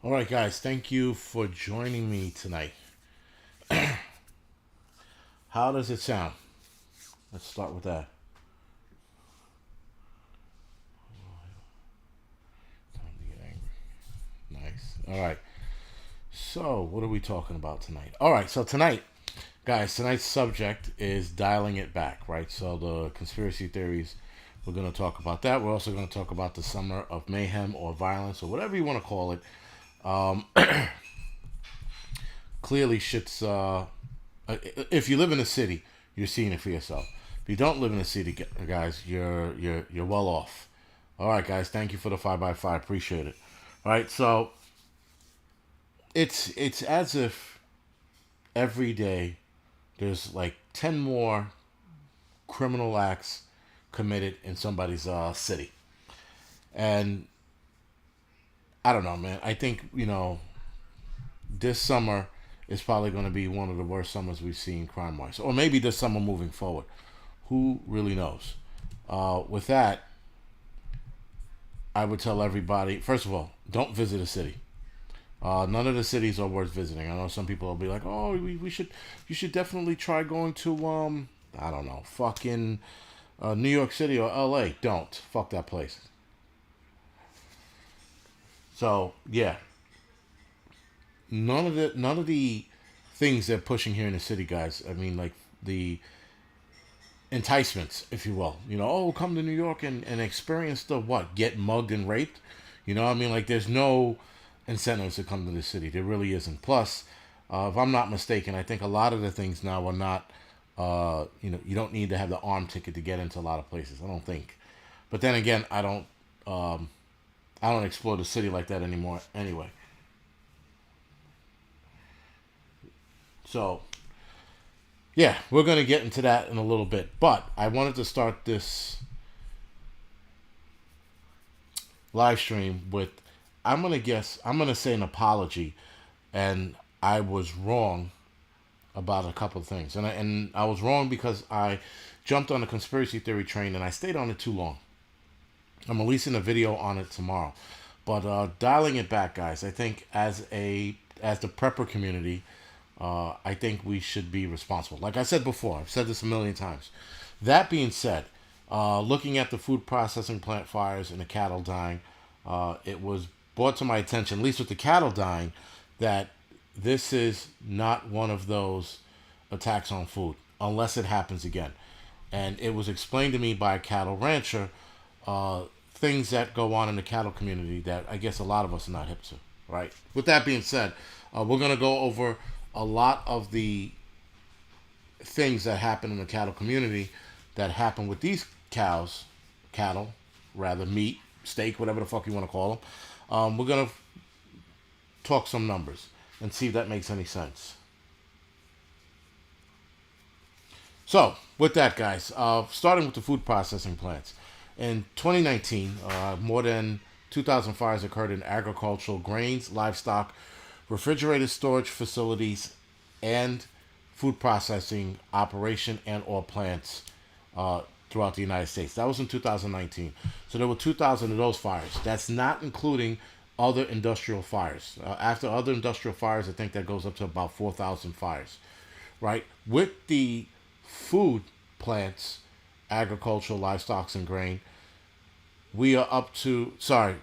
All right, guys, thank you for joining me tonight. How does it sound? Let's start with that. Time to get angry. Nice. All right. So, what are we talking about tonight? All right. So tonight, guys, tonight's subject is dialing it back. Right. So the conspiracy theories. We're going to talk about that. We're also going to talk about the summer of mayhem or violence or whatever you want to call it. Um, Clearly, shit's. If you live in a city, you're seeing it for yourself. If you don't live in a city, guys, you're well off. All right, guys, thank you for the 5x5. Appreciate it. All right, so it's as if every day there's like 10 more criminal acts committed in somebody's city, and I don't know, man. I think this summer is probably going to be one of the worst summers we've seen crime wise, or maybe this summer moving forward. Who really knows? With that, I would tell everybody first of all, don't visit a city. None of the cities are worth visiting. I know some people will be like, "Oh, we should, you should definitely try going to I don't know, fucking New York City or L.A." Don't fuck that place. So yeah, none of the things they're pushing here in the city, guys. I mean, like the enticements, if you will. Oh, come to New York and experience the what? Get mugged and raped. I mean, like there's no incentives to come to the city. There really isn't. Plus, if I'm not mistaken, I think a lot of the things now are not. You don't need to have the arm ticket to get into a lot of places. I don't think. But then again, Um, I don't explore the city like that anymore. Anyway, so yeah, we're gonna get into that in a little bit. But I wanted to start this live stream with I'm gonna say an apology, and I was wrong about a couple of things, and I was wrong because I jumped on the conspiracy theory train and I stayed on it too long. I'm releasing a video on it tomorrow, but dialing it back, guys. I think as the prepper community, I think we should be responsible. Like I said before, I've said this a million times. That being said, looking at the food processing plant fires and the cattle dying, it was brought to my attention, at least with the cattle dying, that this is not one of those attacks on food unless it happens again. And it was explained to me by a cattle rancher, uh, things that go on in the cattle community that I guess a lot of us are not hip to. Right. With that being said, we're gonna go over a lot of the things that happen in the cattle community that happen with these cattle, rather meat, steak, whatever the fuck you want to call them. We're gonna talk some numbers and see if that makes any sense. So, with that, guys, starting with the food processing plants. In 2019, more than 2,000 fires occurred in agricultural, grains, livestock, refrigerated storage facilities, and food processing operation and or plants throughout the United States. That was in 2019. So there were 2,000 of those fires. That's not including other industrial fires. After other industrial fires, I think that goes up to about 4,000 fires, right? With the food plants, agricultural, livestock, and grain, we are up to, sorry,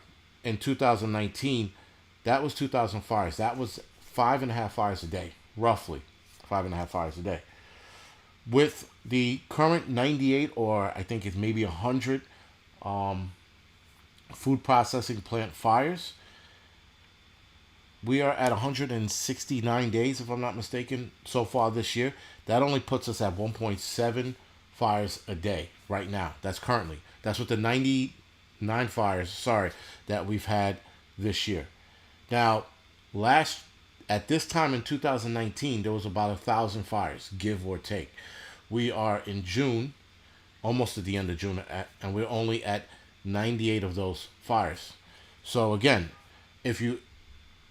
in 2019, that was 2,000 fires. That was five and a half fires a day, roughly five and a half fires a day. With the current 98, or I think it's maybe 100 um, food processing plant fires, we are at 169 days, if I'm not mistaken, so far this year. That only puts us at 1.7 fires a day right now. That's currently. That's with the 99 fires, sorry, that we've had this year. Now, last at this time in 2019, there was about 1,000 fires, give or take. We are in June, almost at the end of June, and we're only at 98 of those fires. So again, if you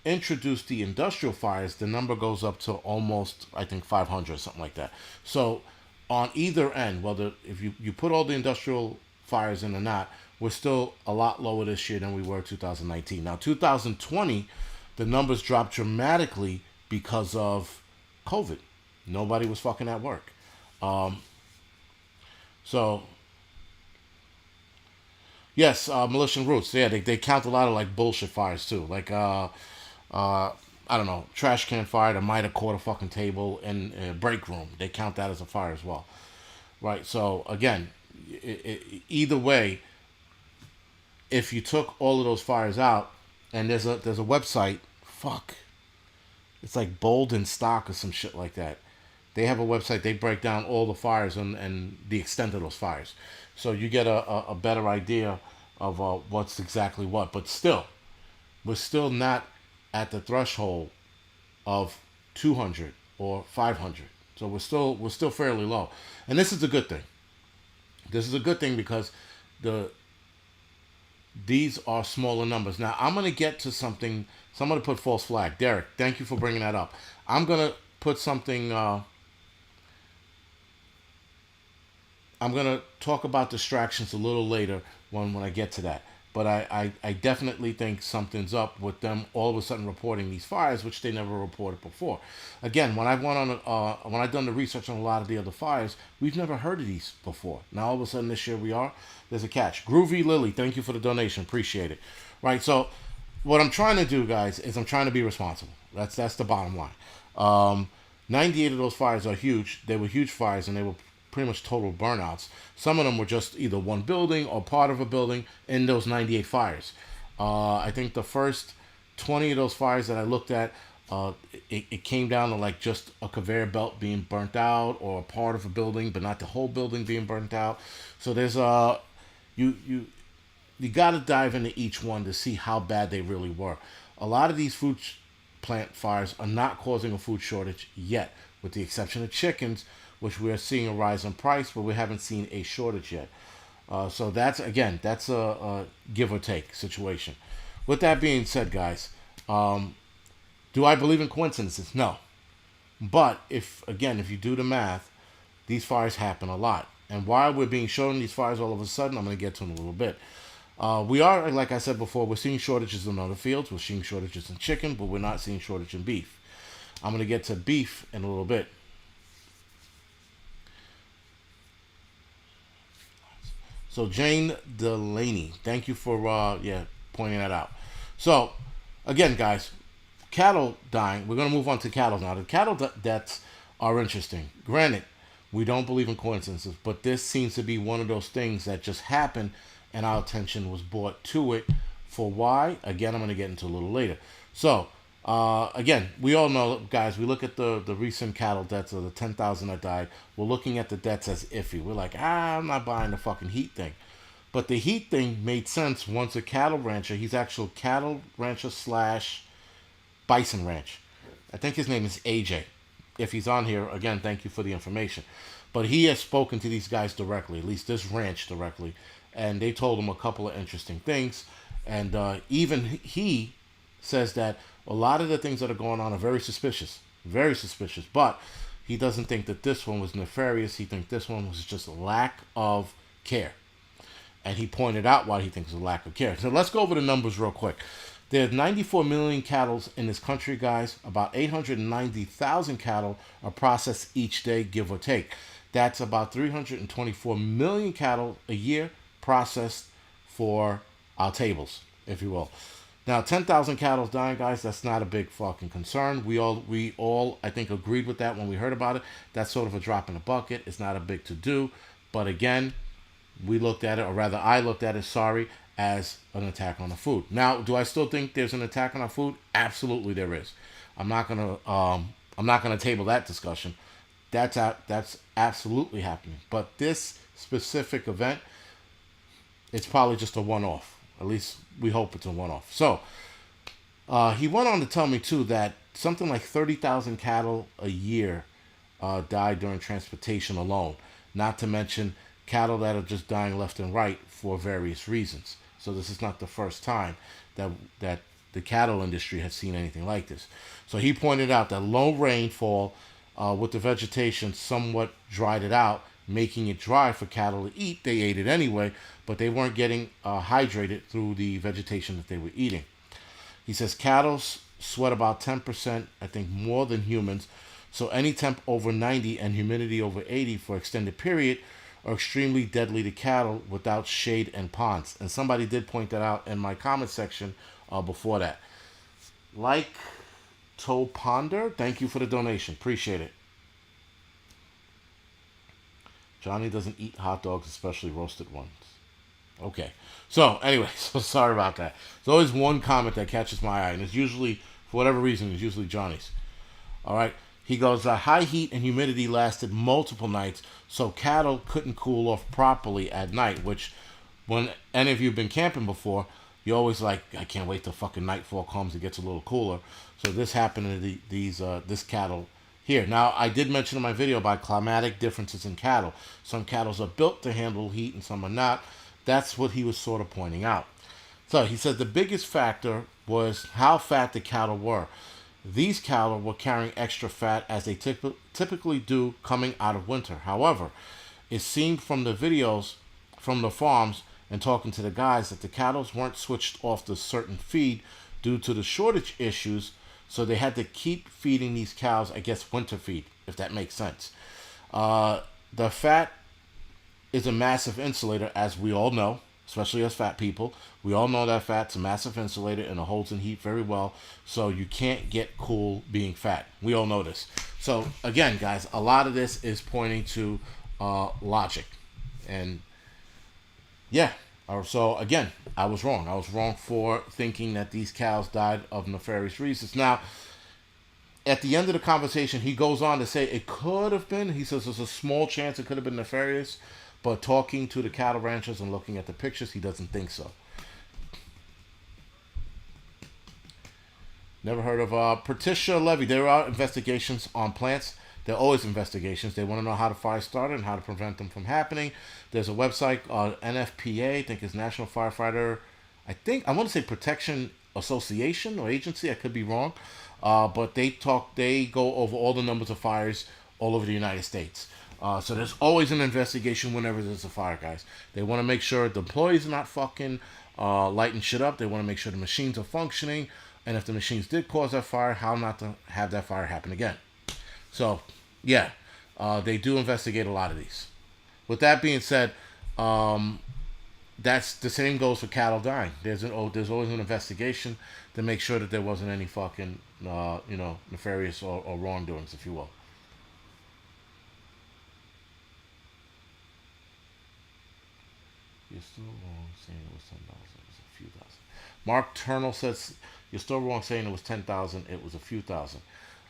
introduce the industrial fires, the number goes up to almost, I think, 500, something like that. So on either end, whether if you put all the industrial fires in or not, we're still a lot lower this year than we were 2019. Now, 2020 the numbers dropped dramatically because of COVID. Nobody was fucking at work. Um, so yes, militia roots. Yeah, they count a lot of like bullshit fires too. Like I don't know, trash can fire that might have caught a fucking table in a break room. They count that as a fire as well, right? So again, either way, if you took all of those fires out, and there's a website, fuck, it's like Bold in Stock or some shit like that. They have a website. They break down all the fires and the extent of those fires, so you get a better idea of what's exactly what. But still, we're still not at the threshold of 200 or 500. So we're still fairly low, and this is a good thing. This is a good thing because the these are smaller numbers. Now I'm gonna get to something. So I'm gonna put false flag. Derek, thank you for bringing that up. I'm gonna put something. I'm gonna talk about distractions a little later when I get to that. But I definitely think something's up with them all of a sudden reporting these fires, which they never reported before. Again, when I went on, when I done the research on a lot of the other fires, we've never heard of these before. Now all of a sudden this year we are. There's a catch. Groovy Lily, thank you for the donation, appreciate it. Right, so what I'm trying to do, guys, is I'm trying to be responsible. That's the bottom line. 98 of those fires are huge. They were huge fires, and they were pretty much total burnouts. Some of them were just either one building or part of a building in those 98 fires. I think the first 20 of those fires that I looked at, it came down to like just a conveyor belt being burnt out or a part of a building, but not the whole building being burnt out. So there's you got to dive into each one to see how bad they really were. A lot of these food plant fires are not causing a food shortage yet, with the exception of chickens, which we are seeing a rise in price, but we haven't seen a shortage yet. So that's a give or take situation. With that being said, guys, do I believe in coincidences? No. But if you do the math, these fires happen a lot. And why we're being shown these fires all of a sudden, I'm going to get to in a little bit. We are, like I said before, we're seeing shortages in other fields. We're seeing shortages in chicken, but we're not seeing shortage in beef. I'm going to get to beef in a little bit. So Jane Delaney, thank you for pointing that out. So again, guys, cattle dying. We're going to move on to cattle now. The cattle deaths are interesting. Granted, we don't believe in coincidences, but this seems to be one of those things that just happened, and our attention was brought to it. For why? Again, I'm going to get into a little later. So again, we all know, guys, we look at the recent cattle deaths of the 10,000 that died. We're looking at the deaths as iffy. We're like, I'm not buying the fucking heat thing. But the heat thing made sense once a cattle rancher, he's actual cattle rancher slash bison ranch. I think his name is AJ. If he's on here, again, thank you for the information. But he has spoken to these guys directly, at least this ranch directly, and they told him a couple of interesting things. And even he says that a lot of the things that are going on are very suspicious, but he doesn't think that this one was nefarious. He thinks this one was just a lack of care. And he pointed out why he thinks it's a lack of care. So let's go over the numbers real quick. There's 94 million cattle in this country, guys. About 890,000 cattle are processed each day, give or take. That's about 324 million cattle a year processed for our tables, if you will. Now, 10,000 cattle dying, guys, that's not a big fucking concern. We all, I think, agreed with that when we heard about it. That's sort of a drop in the bucket. It's not a big to-do. But again, we looked at it, or rather I looked at it, as an attack on the food. Now, do I still think there's an attack on our food? Absolutely there is. I'm not gonna table that discussion. That's absolutely happening. But this specific event, it's probably just a one-off. At least we hope it's a one-off. So he went on to tell me too that something like 30,000 cattle a year died during transportation alone. Not to mention cattle that are just dying left and right for various reasons. So this is not the first time that the cattle industry has seen anything like this. So he pointed out that low rainfall with the vegetation somewhat dried it out, making it dry for cattle to eat. They ate it anyway, but they weren't getting hydrated through the vegetation that they were eating. He says cattle sweat about 10%, I think, more than humans. So any temp over 90 and humidity over 80 for extended period are extremely deadly to cattle without shade and ponds. And somebody did point that out in my comment section before that. Like Toe Ponder, thank you for the donation. Appreciate it. Johnny doesn't eat hot dogs, especially roasted ones. Okay. So, anyway, so sorry about that. There's always one comment that catches my eye, and it's usually, for whatever reason, it's usually Johnny's. All right. He goes, high heat and humidity lasted multiple nights, so cattle couldn't cool off properly at night, which, when any of you have been camping before, you're always like, I can't wait till fucking nightfall comes, it gets a little cooler. So this happened to this cattle here. Now, I did mention in my video about climatic differences in cattle. Some cattle are built to handle heat and some are not. That's what he was sort of pointing out. So he said the biggest factor was how fat the cattle were. These cattle were carrying extra fat as they typically do coming out of winter. However, it seemed from the videos from the farms and talking to the guys that the cattle weren't switched off to certain feed due to the shortage issues, so they had to keep feeding these cows, I guess, winter feed, if that makes sense. The fat is a massive insulator, as we all know, especially as fat people. We all know that fat's a massive insulator and it holds in heat very well, so you can't get cool being fat. We all know this. So again, guys, a lot of this is pointing to logic. And yeah, so again, I was wrong. I was wrong for thinking that these cows died of nefarious reasons. Now, at the end of the conversation, he goes on to say it could have been, he says there's a small chance it could have been nefarious, but talking to the cattle ranchers and looking at the pictures, he doesn't think so. Never heard of Patricia Levy. There are investigations on plants. There are always investigations. They want to know how the fire started and how to prevent them from happening. There's a website, NFPA, I think it's National Firefighter, I want to say Protection Association or Agency. I could be wrong. But they go over all the numbers of fires all over the United States. So there's always an investigation whenever there's a fire, guys. They want to make sure the employees are not fucking lighting shit up. They want to make sure the machines are functioning. And if the machines did cause that fire, how not to have that fire happen again. So, yeah, they do investigate a lot of these. With that being said, that's the same goes for cattle dying. There's always an investigation to make sure that there wasn't any fucking nefarious or wrongdoings, if you will. You're still wrong saying it was 10,000. It was a few thousand. Mark Turnell says you're still wrong saying it was 10,000. It was a few thousand.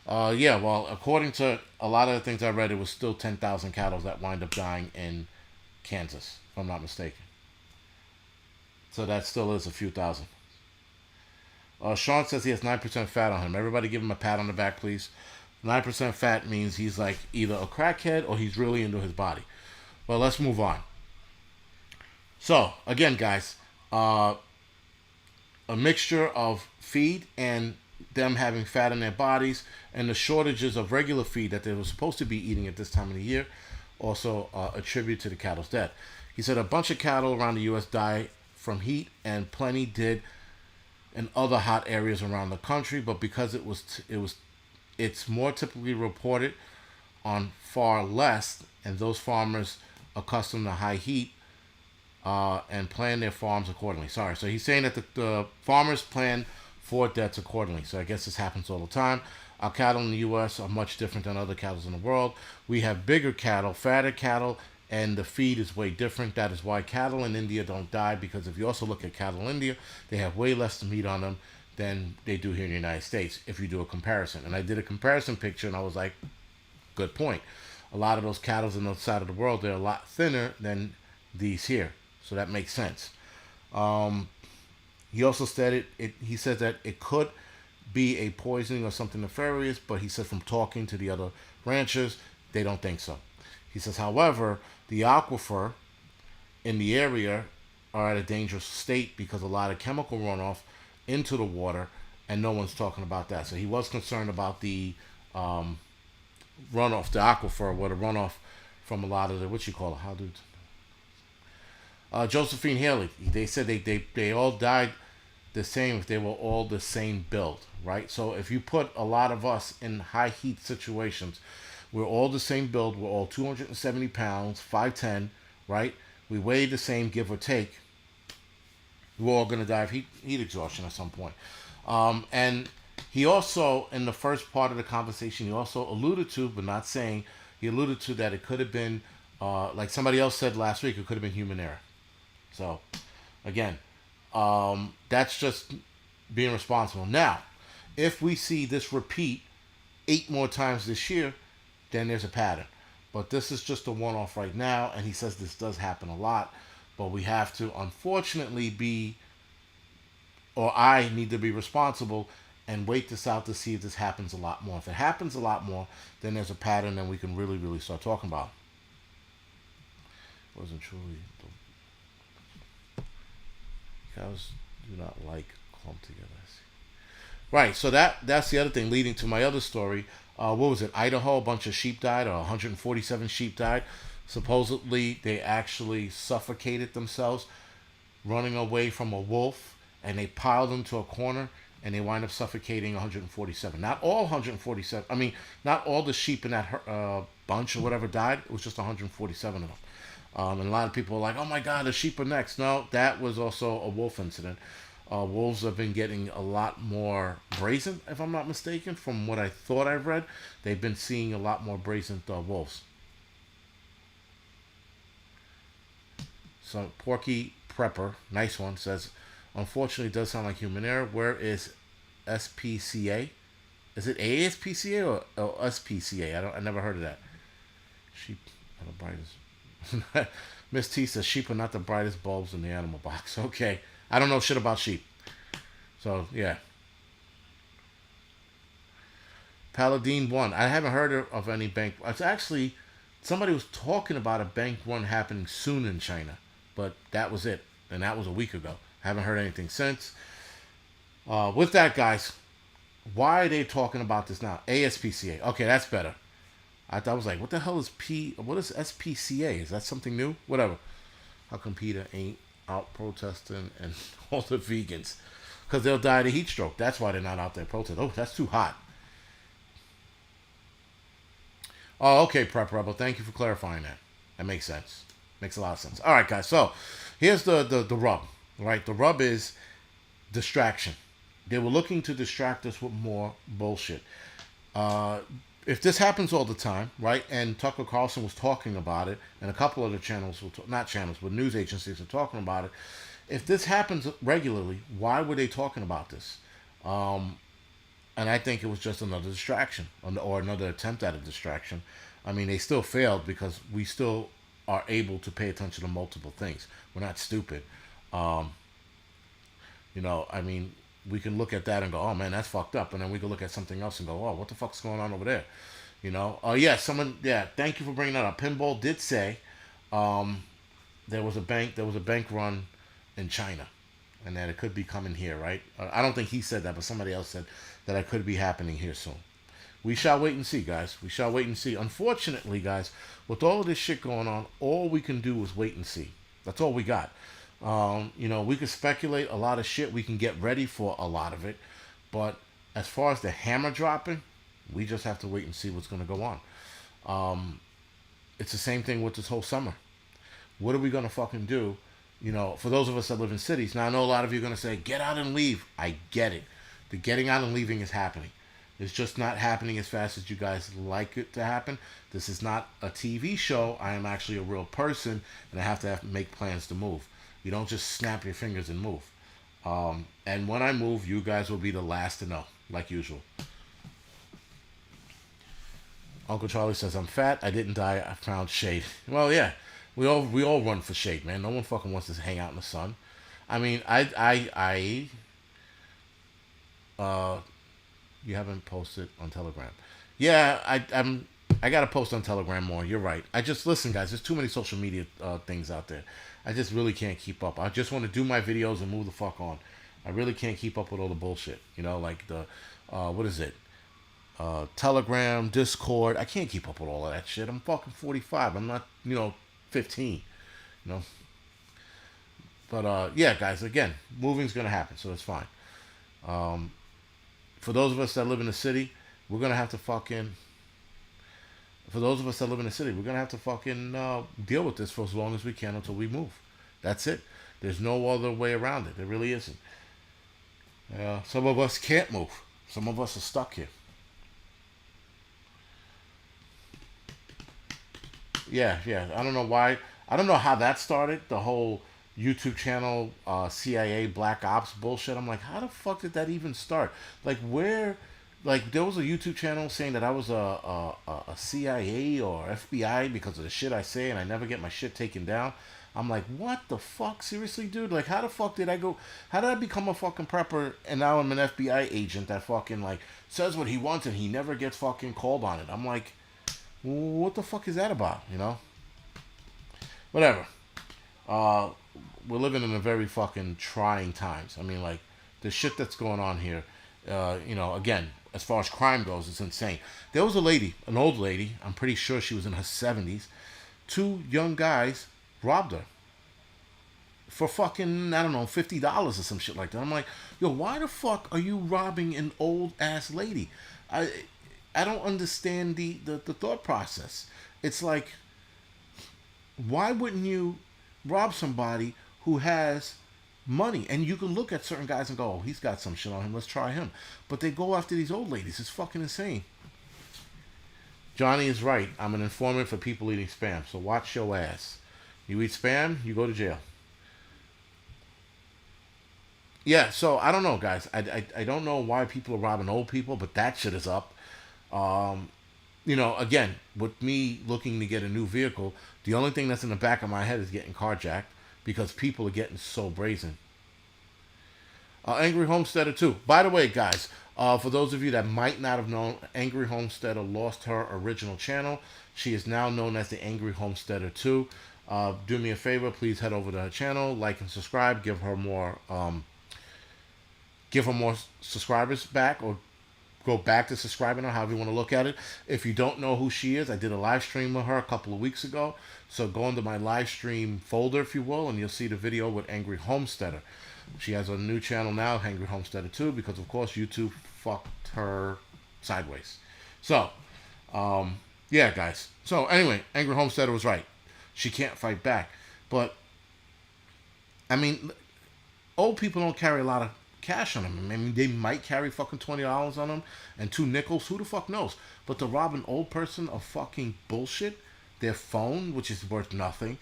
Yeah, well, according to a lot of the things I read, it was still 10,000 cattle that wind up dying in Kansas, if I'm not mistaken. So that still is a few thousand. Sean says he has 9% fat on him. Everybody give him a pat on the back, please. 9% fat means he's like either a crackhead or he's really into his body. Well, let's move on. So, again, guys, a mixture of feed and them having fat in their bodies and the shortages of regular feed that they were supposed to be eating at this time of the year also attribute to the cattle's death. He said a bunch of cattle around the U.S. die from heat and plenty did in other hot areas around the country, but because it's more typically reported on far less, and those farmers accustomed to high heat and plan their farms accordingly. So he's saying that the farmers plan for deaths accordingly. So I guess this happens all the time. Our cattle in the U.S. are much different than other cattle in the world. We have bigger cattle, fatter cattle, and the feed is way different. That is why cattle in India don't die, because if you also look at cattle in India, they have way less meat on them than they do here in the United States, if you do a comparison. And I did a comparison picture, and I was like, good point. A lot of those cattle on the side of the world, they're a lot thinner than these here. So that makes sense. He also said he said that it could be a poisoning or something nefarious, but he said from talking to the other ranchers, they don't think so. He says, however, the aquifer in the area are at a dangerous state because a lot of chemical runoff into the water, and no one's talking about that. So he was concerned about the runoff, the aquifer, or the runoff from a lot of the, Josephine Haley. They said they all died the same if they were all the same build, right? So if you put a lot of us in high heat situations, we're all the same build. We're all 270 pounds, 5'10", right? We weigh the same, give or take. We're all going to die of heat exhaustion at some point. And he also, in the first part of the conversation, he also alluded to, but not saying, he alluded to that it could have been, like somebody else said last week, it could have been human error. So, again, that's just being responsible. Now, if we see this repeat 8 more times this year, then there's a pattern. But this is just a one-off right now, and he says this does happen a lot. But we have to, unfortunately, I need to be responsible and wait this out to see if this happens a lot more. If it happens a lot more, then there's a pattern and we can really, really start talking about. Wasn't truly. Cows do not like clumped together. Right, so that's the other thing leading to my other story. What was it? Idaho, a bunch of sheep died, or 147 sheep died. Supposedly, they actually suffocated themselves running away from a wolf, and they piled them to a corner, and they wind up suffocating 147. Not all 147. I mean, not all the sheep in that bunch or whatever died. It was just 147 of them. And a lot of people are like, oh my God, the sheep are next. No, that was also a wolf incident. Wolves have been getting a lot more brazen, if I'm not mistaken, from what I thought I've read. They've been seeing a lot more brazen wolves. So Porky Prepper, nice one, says, unfortunately, it does sound like human error. Where is SPCA? Is it ASPCA or SPCA? I never heard of that. Sheep are the brightest. Miss T says sheep are not the brightest bulbs in the animal box. Okay. I don't know shit about sheep. So, yeah. Paladine 1. I haven't heard of any bank. It's actually, somebody was talking about a bank run happening soon in China. But that was it. And that was a week ago. I haven't heard anything since. With that, guys, why are they talking about this now? ASPCA. Okay, that's better. I was like, what the hell is what is SPCA? Is that something new? Whatever. How come PETA ain't out protesting and all the vegans? Because they'll die of heat stroke. That's why they're not out there protesting. Oh, that's too hot. Oh, okay, Prep Rebel. Thank you for clarifying that. That makes sense. Makes a lot of sense. All right, guys. So here's the rub. Right? The rub is distraction. They were looking to distract us with more bullshit. If this happens all the time, right, and Tucker Carlson was talking about it, and a couple other channels, not channels, but news agencies are talking about it, if this happens regularly, why were they talking about this? And I think it was just another distraction, or another attempt at a distraction. I mean, they still failed because we still are able to pay attention to multiple things. We're not stupid. I mean, we can look at that and go, oh man, that's fucked up. And then we can look at something else and go, oh, what the fuck's going on over there? Thank you for bringing that up. Pinball did say there was a bank run in China and that it could be coming here, right? I don't think he said that, but somebody else said that it could be happening here soon. We shall wait and see, guys. We shall wait and see. Unfortunately, guys, with all of this shit going on, all we can do is wait and see. That's all we got. We can speculate a lot of shit. We can get ready for a lot of it. But as far as the hammer dropping, we just have to wait and see what's going to go on. It's the same thing with this whole summer. What are we going to fucking do? For those of us that live in cities. Now, I know a lot of you are going to say, get out and leave. I get it. The getting out and leaving is happening. It's just not happening as fast as you guys like it to happen. This is not a TV show. I am actually a real person, and I have to make plans to move. You don't just snap your fingers and move. And when I move, you guys will be the last to know, like usual. Uncle Charlie says, I'm fat. I didn't die. I found shade. Well, yeah. We all run for shade, man. No one fucking wants to hang out in the sun. I mean, you haven't posted on Telegram. Yeah, I gotta post on Telegram more. You're right. Listen, guys. There's too many social media things out there. I just really can't keep up. I just want to do my videos and move the fuck on. I really can't keep up with all the bullshit. Like the what is it? Telegram, Discord. I can't keep up with all of that shit. I'm fucking 45. I'm not 15. But yeah, guys, again, moving's gonna happen, so it's fine. Um, for those of us that live in the city, we're gonna have to fucking. For those of us that live in the city, we're gonna have to fucking deal with this for as long as we can until we move. That's it. There's no other way around it. There really isn't. Some of us can't move. Some of us are stuck here. Yeah, yeah. I don't know why. I don't know how that started. The whole YouTube channel, CIA Black Ops bullshit. I'm like, how the fuck did that even start? Like, where? Like, there was a YouTube channel saying that I was a CIA or FBI because of the shit I say, and I never get my shit taken down. I'm like, what the fuck? Seriously, dude? Like, how the fuck did I go? How did I become a fucking prepper and now I'm an FBI agent that fucking, like, says what he wants and he never gets fucking called on it? I'm like, what the fuck is that about? You know? Whatever. Uh, we're living in a very fucking trying times. I mean, like, the shit that's going on here, again, as far as crime goes, it's insane. There was a lady, an old lady, I'm pretty sure she was in her 70s. Two young guys robbed her for fucking, I don't know, $50 or some shit like that. I'm like, yo, why the fuck are you robbing an old ass lady? I I don't understand the thought process. It's like, why wouldn't you rob somebody who has money? And you can look at certain guys and go, oh, he's got some shit on him, let's try him. But they go after these old ladies. It's fucking insane. Johnny is right. I'm an informant for people eating spam. So watch your ass. You eat spam, you go to jail. Yeah, so I don't know, guys. I don't know why people are robbing old people, but that shit is up. Um, again, with me looking to get a new vehicle, the only thing that's in the back of my head is getting carjacked because people are getting so brazen. Angry Homesteader too. By the way, guys, for those of you that might not have known, Angry Homesteader lost her original channel. She is now known as the Angry Homesteader 2. Do me a favor, please head over to her channel, like and subscribe, give her more subscribers back, or go back to subscribing her, however you want to look at it. If you don't know who she is, I did a live stream with her a couple of weeks ago. So go into my live stream folder, if you will, and you'll see the video with Angry Homesteader. She has a new channel now, Angry Homesteader 2, because of course YouTube fucked her sideways. So, yeah, guys. So anyway, Angry Homesteader was right. She can't fight back. But, I mean, old people don't carry a lot of cash on them. I mean, they might carry fucking $20 on them and 2 nickels. Who the fuck knows? But to rob an old person of fucking bullshit, their phone, which is worth nothing,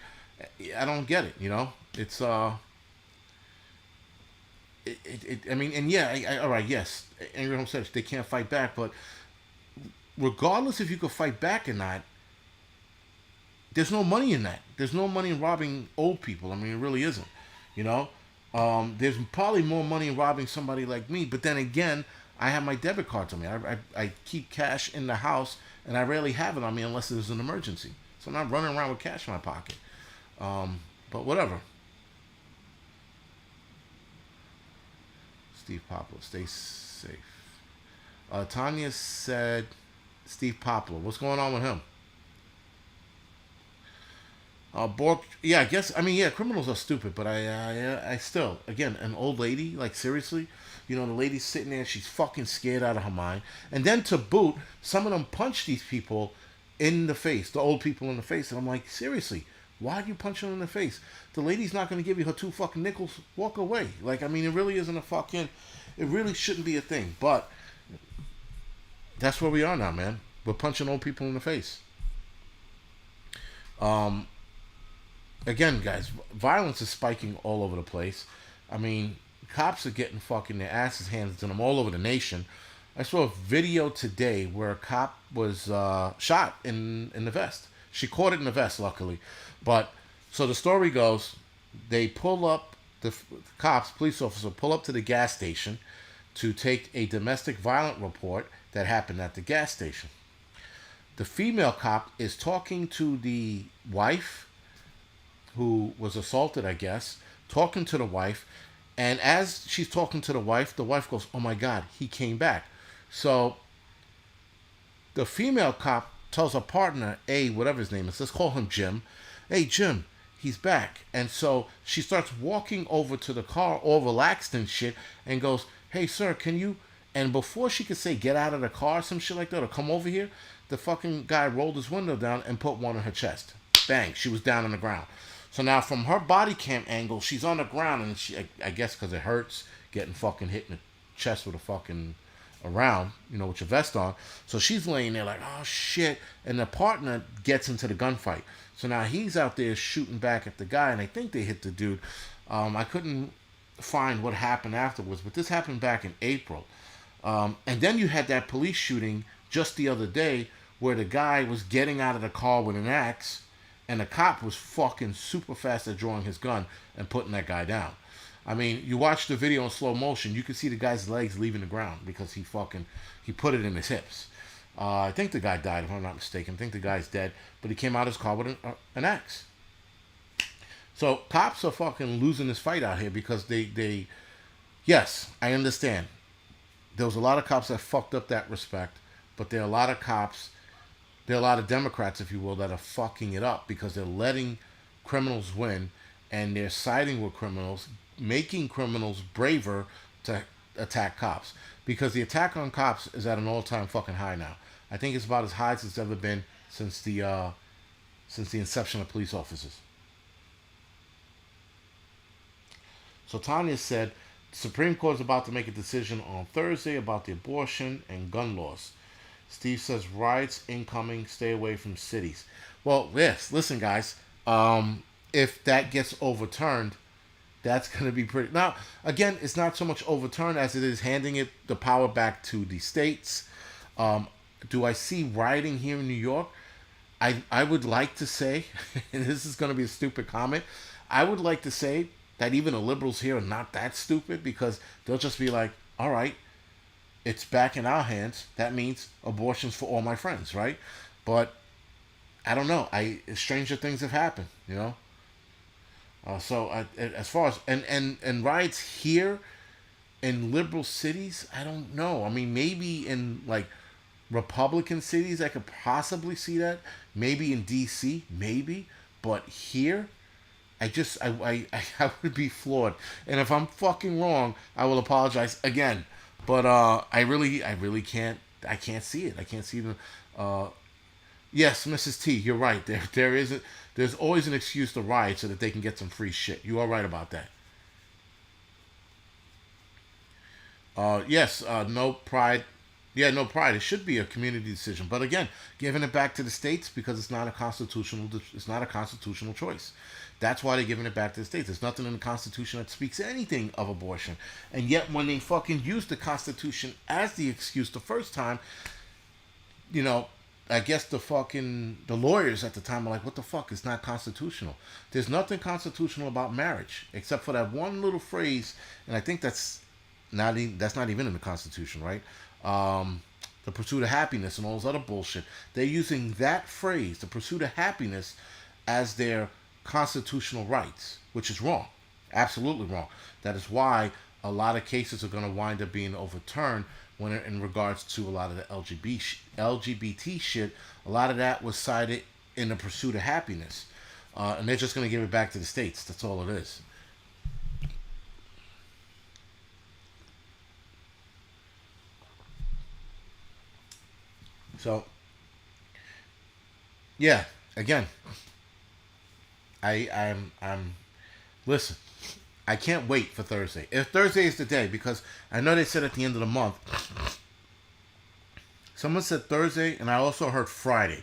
I don't get it. It's I mean, and yeah, all right, yes, Angry Home says they can't fight back, but regardless if you could fight back or not, there's no money in that. There's no money in robbing old people. I mean, it really isn't. You know, there's probably more money in robbing somebody like me. But then again, I have my debit cards on me. I keep cash in the house, and I rarely have it on me unless there's an emergency. So I'm not running around with cash in my pocket. But whatever. Steve Poplar, stay safe. Tanya said, Steve Poplar, what's going on with him? Bork, yeah, I guess. I mean, yeah, criminals are stupid, but I still, again, an old lady, like seriously, the lady's sitting there, she's fucking scared out of her mind, and then to boot, some of them punch these people in the face, the old people in the face, and I'm like, seriously, why do you punch them in the face? The lady's not gonna give you her 2 fucking nickels. Walk away. Like, I mean, it really isn't a fucking. It really shouldn't be a thing, but that's where we are now, man. We're punching old people in the face. Again, guys, violence is spiking all over the place. I mean, cops are getting fucking their asses handed to them all over the nation. I saw a video today where a cop was shot in the vest. She caught it in the vest, luckily. But, so the story goes, they pull up, the cops, police officer, pull up to the gas station to take a domestic violence report that happened at the gas station. The female cop is talking to the wife, who was assaulted, I guess, talking to the wife, and as she's talking to the wife goes, oh my God, he came back. So the female cop tells her partner, whatever his name is, let's call him Jim. Hey, Jim, he's back. And so she starts walking over to the car, all relaxed and shit, and goes, hey, sir, can you... And before she could say, get out of the car, some shit like that, or come over here, the fucking guy rolled his window down and put one on her chest. Bang, she was down on the ground. So now from her body cam angle, she's on the ground, and she, I guess because it hurts getting fucking hit in the chest with a fucking around, with your vest on. So she's laying there like, oh shit. And the partner gets into the gunfight. So now he's out there shooting back at the guy, and I think they hit the dude. I couldn't find what happened afterwards, but this happened back in April. And then you had that police shooting just the other day where the guy was getting out of the car with an axe, and the cop was fucking super fast at drawing his gun and putting that guy down. I mean, you watch the video in slow motion, you can see the guy's legs leaving the ground because he put it in his hips. I think the guy died, if I'm not mistaken. I think the guy's dead, but he came out of his car with an axe. So cops are fucking losing this fight out here because they yes, I understand. There was a lot of cops that fucked up that respect, but there are a lot of cops, there are a lot of Democrats, if you will, that are fucking it up because they're letting criminals win, and they're siding with criminals, making criminals braver to attack cops. Because the attack on cops is at an all-time fucking high now. I think it's about as high as it's ever been since the inception of police officers. So Tanya said, the Supreme Court is about to make a decision on Thursday about the abortion and gun laws. Steve says, riots incoming, stay away from cities. Well, yes, listen, guys. If that gets overturned, that's going to be pretty... Now, again, it's not so much overturned as it is handing the power back to the states. Do I see rioting here in New York? I would like to say, and this is going to be a stupid comment, I would like to say that even the liberals here are not that stupid, because they'll just be like, all right, it's back in our hands. That means abortions for all my friends, right? But I don't know. Stranger things have happened, So as far as and riots here in liberal cities, I don't know. I mean, maybe in like Republican cities, I could possibly see that. Maybe in D.C., maybe, but here, I would be floored. And if I'm fucking wrong, I will apologize again. But I really can't. I can't see it. I can't see the. Yes, Mrs. T, you're right. There's always an excuse to riot so that they can get some free shit. You are right about that. Yes, no pride. Yeah, no pride. It should be a community decision, but again, giving it back to the states because it's not a constitutional. It's not a constitutional choice. That's why they're giving it back to the states. There's nothing in the Constitution that speaks anything of abortion, and yet when they fucking used the Constitution as the excuse the first time, I guess the lawyers at the time were like, what the fuck? It's not constitutional. There's nothing constitutional about marriage except for that one little phrase, and I think that's not even in the Constitution, right? The pursuit of happiness and all this other bullshit. They're using that phrase, the pursuit of happiness, as their constitutional rights, which is wrong. Absolutely wrong. That is why a lot of cases are going to wind up being overturned when in regards to a lot of the LGBT shit. A lot of that was cited in the pursuit of happiness. And they're just going to give it back to the states. That's all it is. So, yeah, again, I'm listen, I can't wait for Thursday. If Thursday is the day, because I know they said at the end of the month, someone said Thursday, and I also heard Friday.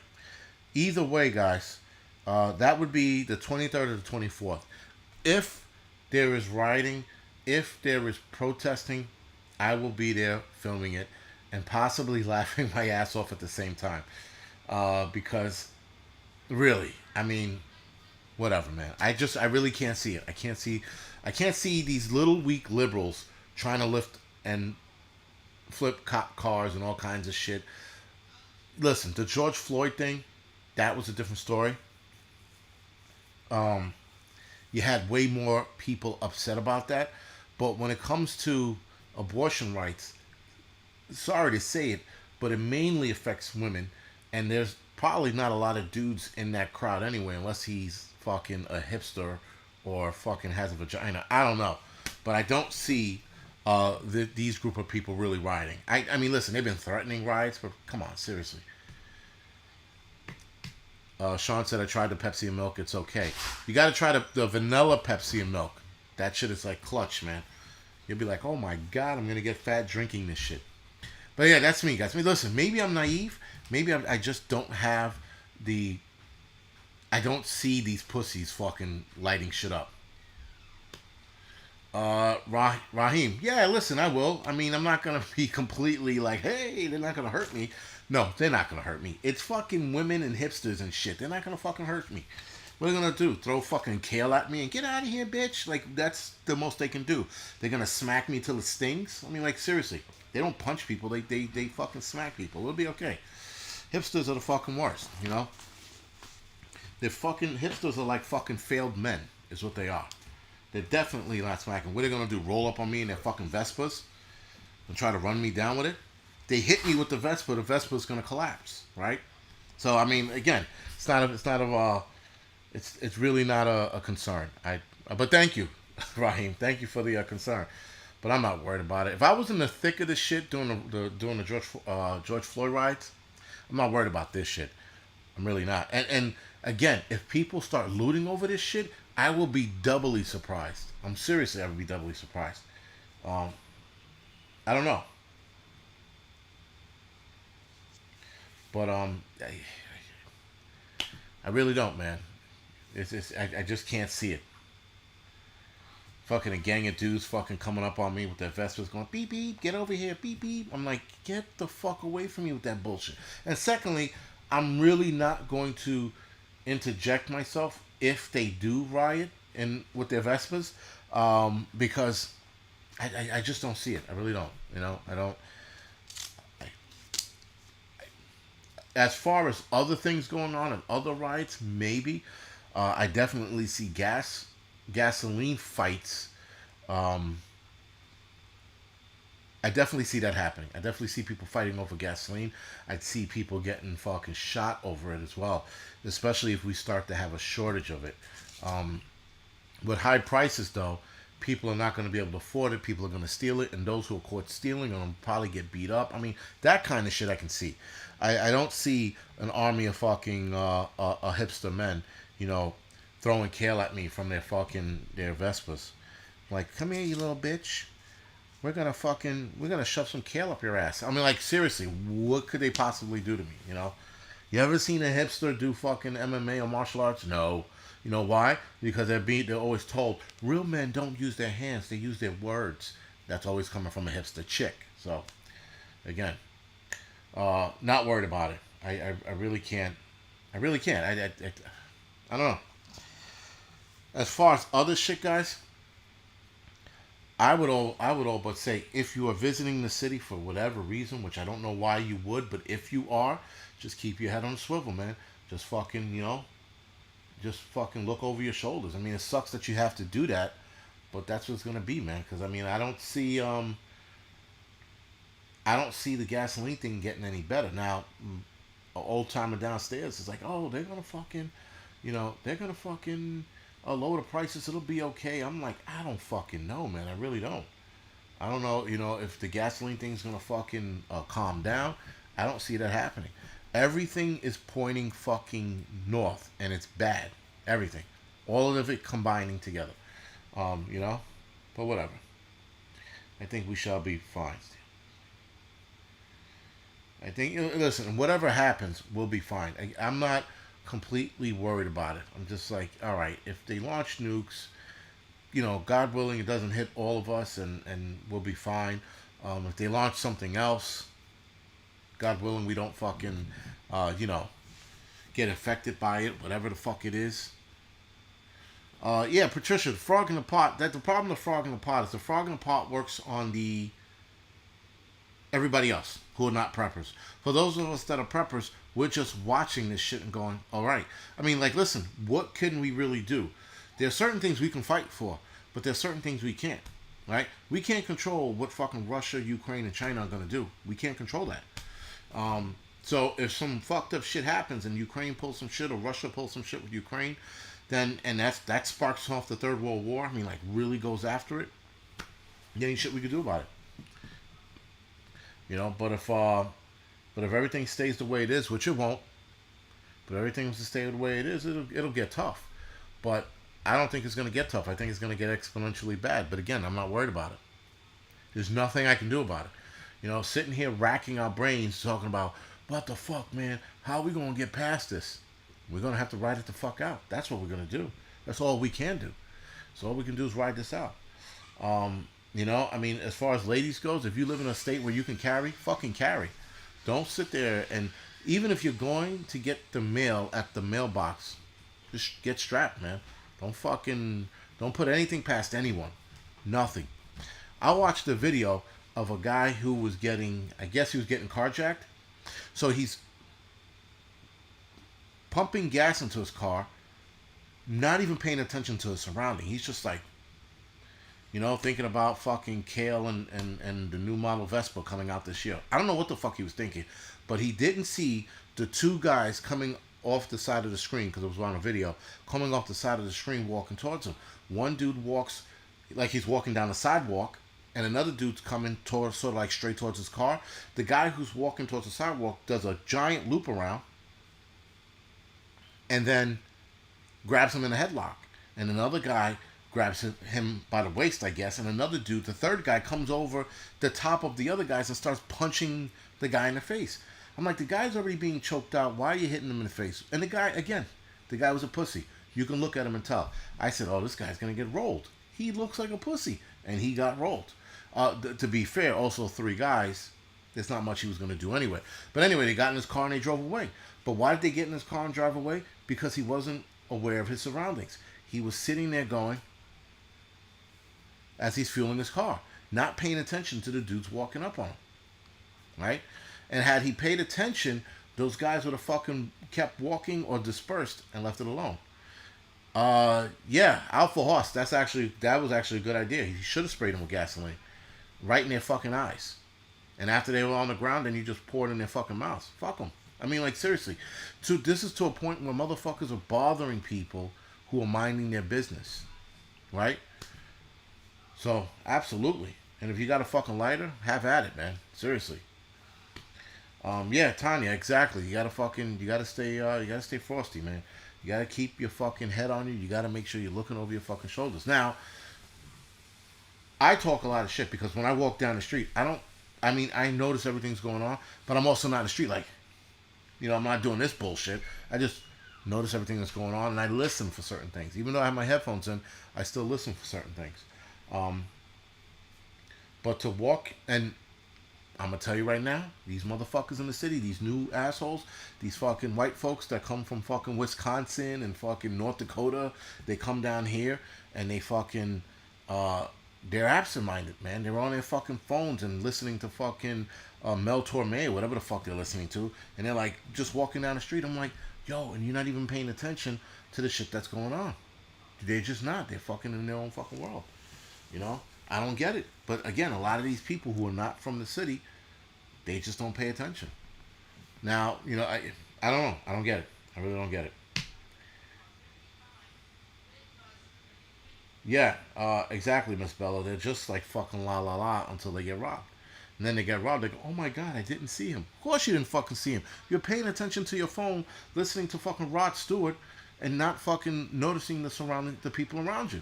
Either way, guys, that would be the 23rd or the 24th. If there is rioting, if there is protesting, I will be there filming it and possibly laughing my ass off at the same time. Because, really, I mean, whatever, man. I really can't see it. I can't see these little weak liberals trying to lift and flip cop cars and all kinds of shit. Listen, the George Floyd thing, that was a different story. You had way more people upset about that. But when it comes to abortion rights, sorry to say it, but it mainly affects women. And there's probably not a lot of dudes in that crowd anyway, unless he's fucking a hipster or fucking has a vagina. I don't know, but I don't see these group of people really rioting. I mean, listen, they've been threatening riots, but come on, seriously. Sean said I tried the Pepsi and milk. It's okay. You got to try the vanilla Pepsi and milk. That shit is like clutch, man. You'll be like, oh my god, I'm gonna get fat drinking this shit. But yeah, that's me, guys. I mean, listen, maybe I'm naive. Maybe I just don't have the. I don't see these pussies fucking lighting shit up. Raheem, yeah, listen, I will. I mean, I'm not gonna be completely like, hey, they're not gonna hurt me. No, they're not gonna hurt me. It's fucking women and hipsters and shit. They're not gonna fucking hurt me. What are they gonna do? Throw fucking kale at me and get out of here, bitch? Like, that's the most they can do. They're gonna smack me till it stings? I mean, like, seriously. They don't punch people. They fucking smack people. It'll be okay. Hipsters are the fucking worst, you know? They're fucking, hipsters are like fucking failed men, is what they are. They're definitely not smacking. What are they gonna do? Roll up on me in their fucking Vespas and try to run me down with it? They hit me with the Vespa. The Vespa's gonna collapse, right? So I mean, again, it's really not a concern. But thank you, Raheem. Thank you for the concern. But I'm not worried about it. If I was in the thick of the shit doing the George Floyd riots, I'm not worried about this shit. I'm really not. And again, if people start looting over this shit, I will be doubly surprised. I'm seriously, I would be doubly surprised. I don't know, but I really don't, man. I just can't see it. Fucking a gang of dudes fucking coming up on me with their Vespas going beep beep, get over here, beep beep. I'm like, get the fuck away from me with that bullshit. And secondly, I'm really not going to interject myself if they do riot and with their Vespas, because I just don't see it. I really don't. You know, I don't. As far as other things going on and other riots, maybe I definitely see gasoline fights. I definitely see that happening. I definitely see people fighting over gasoline. I'd see people getting fucking shot over it as well, especially if we start to have a shortage of it. With high prices, though, people are not going to be able to afford it. People are going to steal it, and those who are caught stealing are going to probably get beat up. I mean, that kind of shit I can see. I don't see an army of fucking a hipster men, you know, throwing kale at me from their Vespas. Like, come here, you little bitch. We're gonna shove some kale up your ass. I mean, like, seriously, what could they possibly do to me, you know? You ever seen a hipster do fucking MMA or martial arts? No. You know why? Because they're always told, real men don't use their hands, they use their words. That's always coming from a hipster chick. So, again, not worried about it. I really can't. I really can't. I don't know. As far as other shit, guys, I would all but say, if you are visiting the city for whatever reason, which I don't know why you would, but if you are, just keep your head on a swivel, man. Just fucking, you know, just fucking look over your shoulders. I mean, it sucks that you have to do that, but that's what it's gonna be, man. Because I mean, I don't see the gasoline thing getting any better. Now, an old timer downstairs is like, oh, they're gonna fucking, you know, lower the prices. It'll be okay. I'm like, I don't fucking know, man. I really don't. I don't know, you know, if the gasoline thing's gonna fucking calm down. I don't see that happening. Everything is pointing fucking north, and it's bad. Everything, all of it combining together. You know, but whatever. I think we shall be fine. I think, you know, listen, whatever happens, we'll be fine. I'm not completely worried about it. I'm just like, all right, if they launch nukes, you know, God willing, it doesn't hit all of us, and we'll be fine. If they launch something else, God willing, we don't fucking, you know, get affected by it, whatever the fuck it is. Yeah, Patricia, the frog in the pot. That the problem with the frog in the pot is the frog in the pot works on the everybody else who are not preppers. For those of us that are preppers, we're just watching this shit and going, all right. I mean, like, listen, what can we really do? There are certain things we can fight for, but there are certain things we can't, right? We can't control what fucking Russia, Ukraine, and China are going to do. We can't control that. So if some fucked up shit happens and Ukraine pulls some shit or Russia pulls some shit with Ukraine, then and that sparks off the Third World War. I mean, like really goes after it. There ain't shit we could do about it. You know, but if everything stays the way it is, which it won't, but everything was to stay the way it is, it'll get tough. But I don't think it's gonna get tough. I think it's gonna get exponentially bad. But again, I'm not worried about it. There's nothing I can do about it. You know, sitting here racking our brains talking about what the fuck, man, how are we gonna get past this? We're gonna have to ride it the fuck out. That's what we're gonna do. That's all we can do. So all we can do is ride this out. You know, I mean, as far as ladies goes, if you live in a state where you can carry, fucking carry. Don't sit there and even if you're going to get the mail at the mailbox, just get strapped, man. Don't put anything past anyone. Nothing. I watched a video of a guy who was getting, I guess he was getting carjacked. So he's pumping gas into his car, not even paying attention to his surrounding. He's just like, you know, thinking about fucking Kale and the new model Vespa coming out this year. I don't know what the fuck he was thinking, but he didn't see the two guys coming off the side of the screen, because it was on a video, coming off the side of the screen walking towards him. One dude walks like he's walking down the sidewalk, and another dude's coming towards, sort of like straight towards his car. The guy who's walking towards the sidewalk does a giant loop around and then grabs him in a headlock. And another guy grabs him by the waist, I guess, and another dude, the third guy, comes over the top of the other guys and starts punching the guy in the face. I'm like, the guy's already being choked out. Why are you hitting him in the face? And the guy, again, the guy was a pussy. You can look at him and tell. I said, oh, this guy's going to get rolled. He looks like a pussy. And he got rolled. To be fair, also three guys, there's not much he was going to do anyway. But anyway, they got in his car and they drove away. But why did they get in his car and drive away? Because he wasn't aware of his surroundings. He was sitting there going, as he's fueling his car, not paying attention to the dudes walking up on him. Right? And had he paid attention, those guys would have fucking kept walking or dispersed and left it alone. Yeah, Alpha Horse, that was actually a good idea. He should have sprayed them with gasoline. Right in their fucking eyes. And after they were on the ground, then you just pour it in their fucking mouths. Fuck them. I mean, like, seriously. This is to a point where motherfuckers are bothering people who are minding their business. Right? So, absolutely. And if you got a fucking lighter, have at it, man. Seriously. Yeah, Tanya, exactly. You gotta stay frosty, man. You gotta keep your fucking head on you. You gotta make sure you're looking over your fucking shoulders. Now, I talk a lot of shit because when I walk down the street, I notice everything's going on, but I'm also not in the street like, I'm not doing this bullshit. I just notice everything that's going on and I listen for certain things. Even though I have my headphones in, I still listen for certain things. But to walk, and I'm gonna tell you right now, these motherfuckers in the city, these new assholes, these fucking white folks that come from fucking Wisconsin and fucking North Dakota, they come down here and they fucking, they're absent-minded, man. They're on their fucking phones and listening to fucking Mel Torme, whatever the fuck they're listening to, and they're like just walking down the street. I'm like, yo, and you're not even paying attention to the shit that's going on. They're just not. They're fucking in their own fucking world. I don't get it. But again, a lot of these people who are not from the city, they just don't pay attention. Now, I don't know. I don't get it. I really don't get it. Yeah, exactly, Miss Bella. They're just like fucking la la la until they get robbed. And then they get robbed. They go, oh my God, I didn't see him. Of course you didn't fucking see him. You're paying attention to your phone, listening to fucking Rod Stewart, and not fucking noticing the people around you.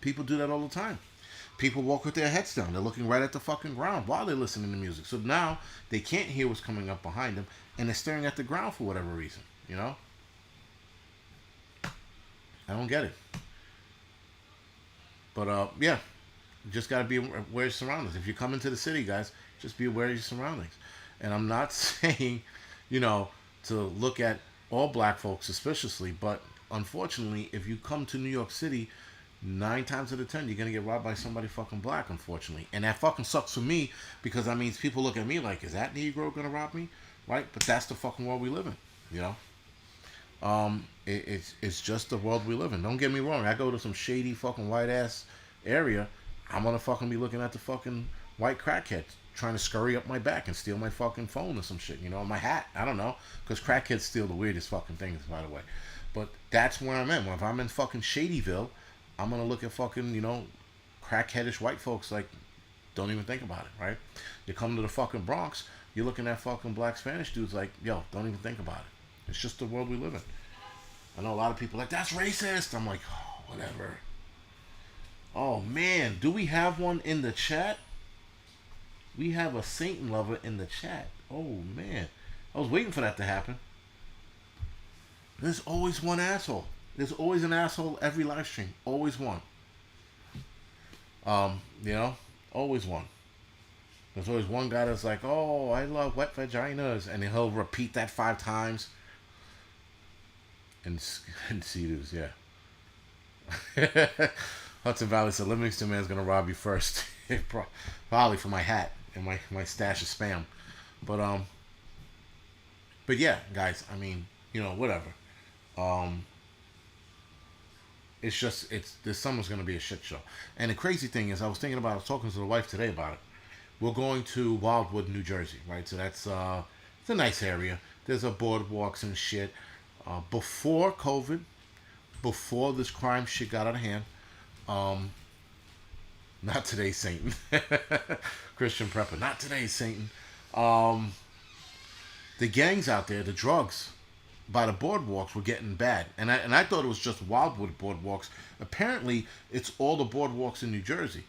People do that all the time. People walk with their heads down. They're looking right at the fucking ground while they're listening to music. So now they can't hear what's coming up behind them, and they're staring at the ground for whatever reason. I don't get it. But yeah, you just gotta be aware of your surroundings. If you come into the city, guys, just be aware of your surroundings. And I'm not saying, to look at all black folks suspiciously, but unfortunately, if you come to New York City, 9 times out of 10, you're gonna get robbed by somebody fucking black, unfortunately. And that fucking sucks for me because that means people look at me like, is that Negro gonna rob me? Right? But that's the fucking world we live in, It's just the world we live in. Don't get me wrong. I go to some shady fucking white ass area, I'm gonna fucking be looking at the fucking white crackheads trying to scurry up my back and steal my fucking phone or some shit, my hat. I don't know, because crackheads steal the weirdest fucking things, by the way. But that's where I'm at. If I'm in fucking Shadyville, I'm gonna look at fucking, crackheadish white folks like, don't even think about it, right? You come to the fucking Bronx, you're looking at fucking black Spanish dudes like, yo, don't even think about it. It's just the world we live in. I know a lot of people like, that's racist. I'm like, oh, whatever. Oh man, do we have one in the chat? We have a Satan lover in the chat. Oh man, I was waiting for that to happen. There's always one asshole. There's always an asshole every live stream. Always one. Always one. There's always one guy that's like, oh, I love wet vaginas, and he'll repeat that 5 times. And see-doos, yeah. Hudson Valley said, Livingston man's gonna rob you first. Probably for my hat and my stash of spam. But yeah, guys, I mean, whatever. This summer's gonna be a shit show. And the crazy thing is, I was talking to the wife today about it. We're going to Wildwood, New Jersey, right? So that's it's a nice area. There's a boardwalks and shit. Before COVID, before this crime shit got out of hand, not today, Satan. Christian prepper, not today, Satan. The gangs out there, the drugs by the boardwalks were getting bad, and I thought it was just Wildwood boardwalks. Apparently, it's all the boardwalks in New Jersey,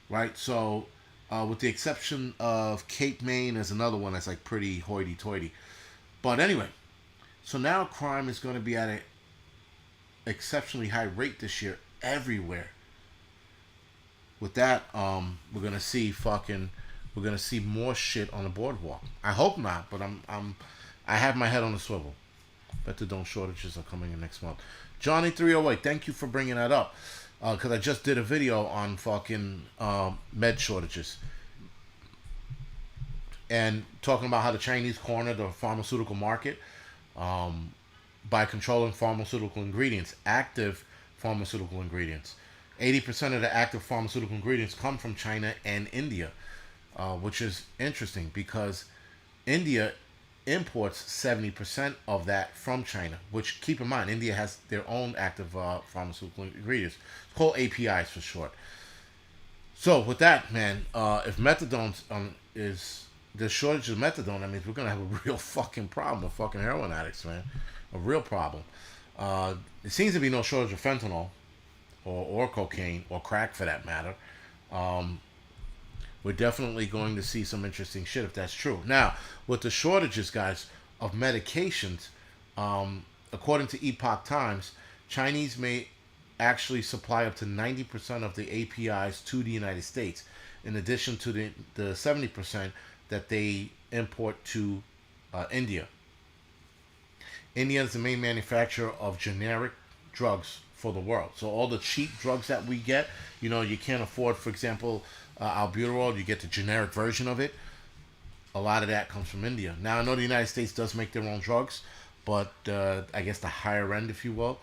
right? So, with the exception of Cape Maine, there's another one that's like pretty hoity-toity. But anyway, so now crime is going to be at an exceptionally high rate this year everywhere. With that, we're gonna see more shit on the boardwalk. I hope not, but I have my head on the swivel. Bet the don't shortages are coming in next month. Johnny 308, thank you for bringing that up, because I just did a video on fucking med shortages and talking about how the Chinese cornered the pharmaceutical market by controlling pharmaceutical ingredients, active pharmaceutical ingredients. 80% of the active pharmaceutical ingredients come from China and India, which is interesting because India imports 70% of that from China, which, keep in mind, India has their own active pharmaceutical ingredients. It's called APIs for short. So with that, man, if methadone is the shortage of methadone, that means we're gonna have a real fucking problem with fucking heroin addicts, man. A real problem. It seems to be no shortage of fentanyl or cocaine or crack for that matter. We're definitely going to see some interesting shit if that's true. Now, with the shortages, guys, of medications, according to Epoch Times, Chinese may actually supply up to 90% of the APIs to the United States, in addition to the 70% that they import to India. India is the main manufacturer of generic drugs for the world. So all the cheap drugs that we get, you can't afford, for example, albuterol, you get the generic version of it. A lot of that comes from India. Now, I know the United States does make their own drugs, but I guess the higher end, if you will,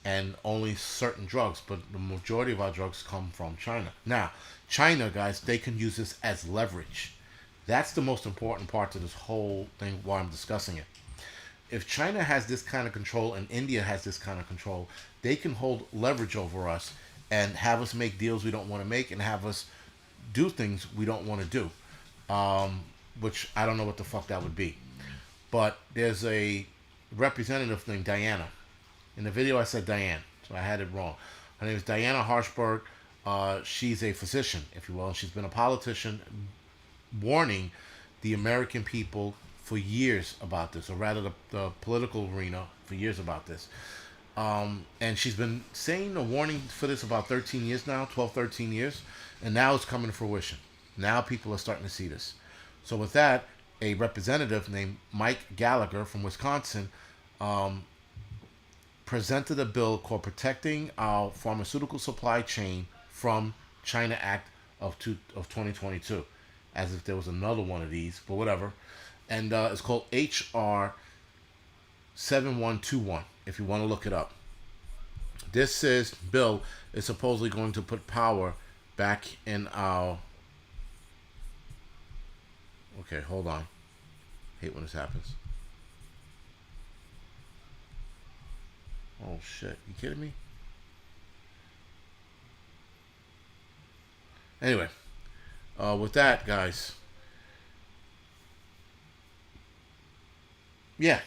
and only certain drugs, but the majority of our drugs come from China. Now, China, guys, they can use this as leverage. That's the most important part to this whole thing while I'm discussing it. If China has this kind of control and India has this kind of control, they can hold leverage over us and have us make deals we don't want to make and have us do things we don't want to do, which I don't know what the fuck that would be. But there's a representative named Diana. In the video I said Diane, so I had it wrong. Her name is Diana Harshberg. She's a physician, if you will, and she's been a politician warning the American people for years about this, or rather the political arena for years about this. And she's been saying a warning for this about 13 years now, 12, 13 years, and now it's coming to fruition. Now people are starting to see this. So with that, a representative named Mike Gallagher from Wisconsin presented a bill called Protecting Our Pharmaceutical Supply Chain from China Act of 2022. As if there was another one of these, but whatever. And it's called HR 7121, if you want to look it up. This bill is supposedly going to put power back in our Okay, hold on. Hate when this happens. Oh shit! You kidding me? Anyway, with that, guys, yeah,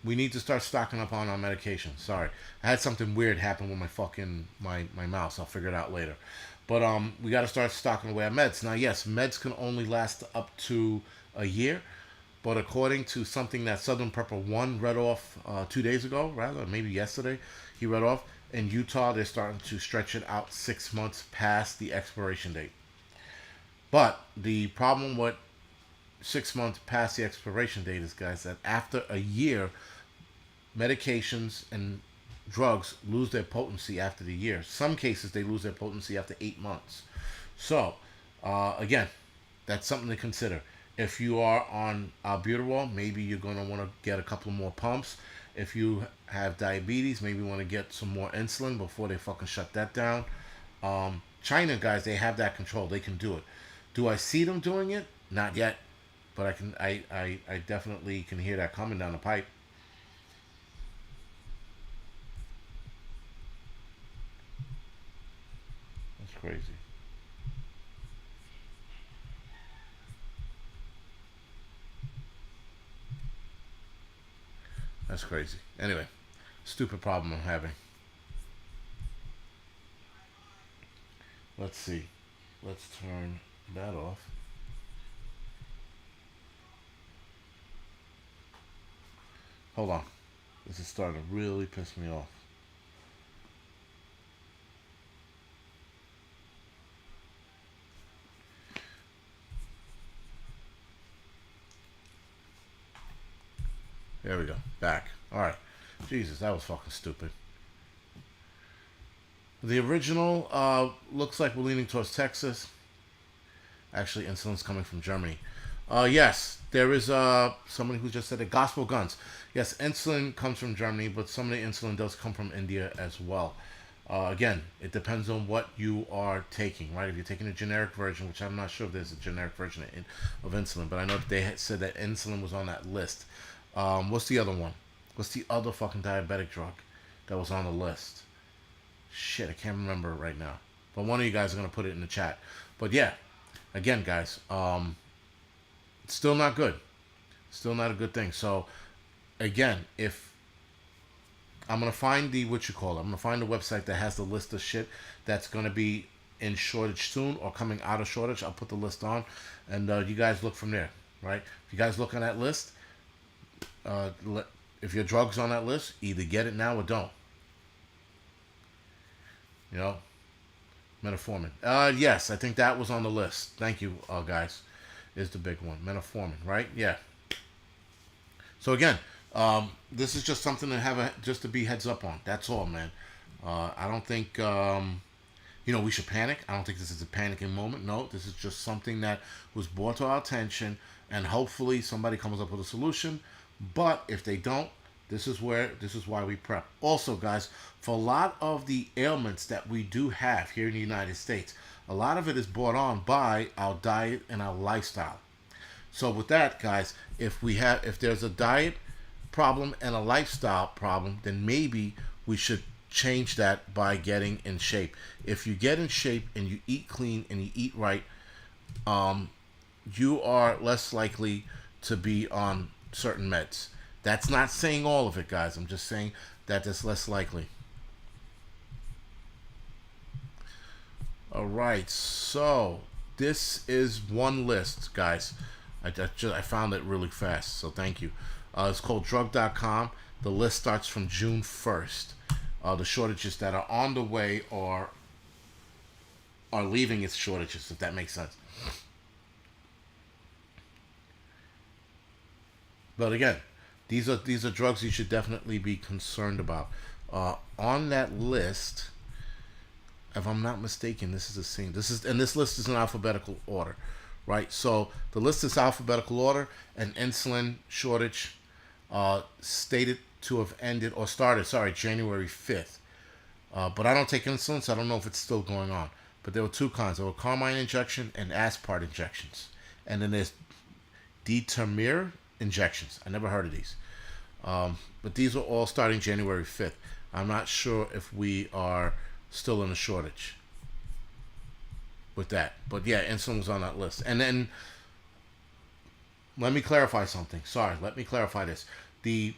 we need to start stocking up on our medication. Sorry, I had something weird happen with my fucking my mouse. I'll figure it out later. But we got to start stocking away our meds. Now, yes, meds can only last up to a year, but according to something that Southern Prepper One read off 2 days ago, rather maybe yesterday, he read off in Utah they're starting to stretch it out 6 months past the expiration date. But the problem with 6 months past the expiration date is, guys, that after a year, medications and drugs lose their potency after the year. Some cases they lose their potency after 8 months. So, again, that's something to consider. If you are on albuterol, maybe you're going to want to get a couple more pumps. If you have diabetes, maybe you want to get some more insulin before they fucking shut that down. China, guys, they have that control. They can do it. Do I see them doing it? Not yet. But I can. I definitely can hear that coming down the pipe. That's crazy. That's crazy. Anyway, stupid problem I'm having. Let's see. Let's turn that off. Hold on. This is starting to really piss me off. There we go. Back. Alright. Jesus, that was fucking stupid. The original looks like we're leaning towards Texas. Actually, insulin's coming from Germany. Yes, there is somebody who just said that gospel guns. Yes, insulin comes from Germany, but some of the insulin does come from India as well. Again, it depends on what you are taking, right? If you're taking a generic version, which I'm not sure if there's a generic version of insulin, but I know that they had said that insulin was on that list. What's the other one? What's the other fucking diabetic drug that was on the list? Shit, I can't remember right now. But one of you guys are gonna put it in the chat. But yeah, again, guys, it's still not good. Still not a good thing. So again, if I'm gonna find the what you call it, I'm gonna find the website that has the list of shit that's gonna be in shortage soon or coming out of shortage. I'll put the list on, and you guys look from there, right? If you guys look on that list, uh, if your drug's on that list, either get it now or don't. You know, metformin. Yes, I think that was on the list. Thank you, guys. Is the big one metformin, right? Yeah. So again, this is just something to have just to be heads up on. That's all, man. I don't think we should panic. I don't think this is a panicking moment. No, this is just something that was brought to our attention, and hopefully somebody comes up with a solution. But if they don't, this is why we prep. Also, guys, for a lot of the ailments that we do have here in the United States, a lot of it is brought on by our diet and our lifestyle. So with that, guys, if there's a diet problem and a lifestyle problem, then maybe we should change that by getting in shape. If you get in shape and you eat clean and you eat right, you are less likely to be on certain meds. That's not saying all of it, guys. I'm just saying that it's less likely. All right, so this is one list, guys. I found it really fast, so thank you. It's called drug.com. The list starts from June 1st. The shortages that are on the way or are leaving its shortages, if that makes sense. But again, these are drugs you should definitely be concerned about. On that list, if I'm not mistaken, this is the same. This list is in alphabetical order, right? So the list is alphabetical order, and insulin shortage stated to have ended or started. Sorry, January 5th. But I don't take insulin, so I don't know if it's still going on. But there were two kinds. There were carmine injection and aspart injections, and then there's Determere injections. I never heard of these. But these are all starting January 5th. I'm not sure if we are still in a shortage with that. But yeah, insulin was on that list. And then let me clarify something. Sorry, let me clarify this. The